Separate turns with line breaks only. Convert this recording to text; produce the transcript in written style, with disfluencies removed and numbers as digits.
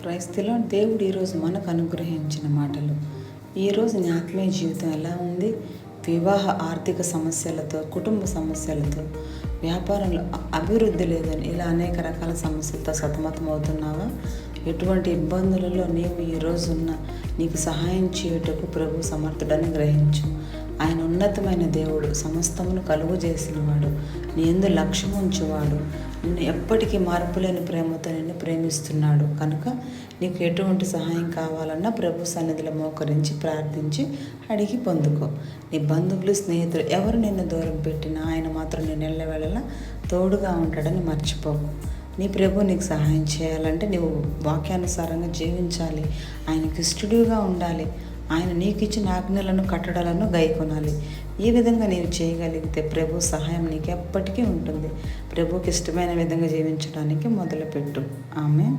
క్రైస్తలో దేవుడు ఈరోజు మనకు అనుగ్రహించిన మాటలు. ఈరోజు నీ ఆత్మీయ జీవితం ఎలా ఉంది? వివాహ ఆర్థిక సమస్యలతో, కుటుంబ సమస్యలతో, వ్యాపారంలో అభివృద్ధి లేదని ఇలా అనేక రకాల సమస్యలతో సతమతం అవుతున్నావా? ఎటువంటి ఇబ్బందులలో నీవు ఈరోజున్న నీకు సహాయం చేయుటకు ప్రభు సమర్థుడని గ్రహించు. ఆయన ఉన్నతమైన దేవుడు, సమస్తమును కలుగు చేసినవాడు, నీ యందు లక్ష్యం ఉంచువాడు, నిన్ను ఎప్పటికీ మార్పులేని ప్రేమతో నిన్ను ప్రేమిస్తున్నాడు. కనుక నీకు ఎటువంటి సహాయం కావాలన్నా ప్రభు సన్నిధిలో మోకరించి ప్రార్థించి అడిగి పొందుకో. నీ బంధువులు, స్నేహితులు ఎవరు నిన్ను దూరం పెట్టినా ఆయన మాత్రం నేను ఎల్లవేళలా తోడుగా ఉంటాడని మర్చిపోకు. నీ ప్రభు నీకు సహాయం చేయాలంటే నీవు వాక్యానుసారంగా జీవించాలి, ఆయనకి ఇష్టడుగా ఉండాలి, ఆయన నీకు ఇచ్చిన ఆజ్ఞలను, కట్టడలను గైకొనాలి. ఈ విధంగా నీవు చేయగలిగితే ప్రభు సహాయం నీకు ఎప్పటికీ ఉంటుంది. ప్రభుకి ఇష్టమైన విధంగా జీవించడానికి మొదలుపెట్టు. ఆమేన్.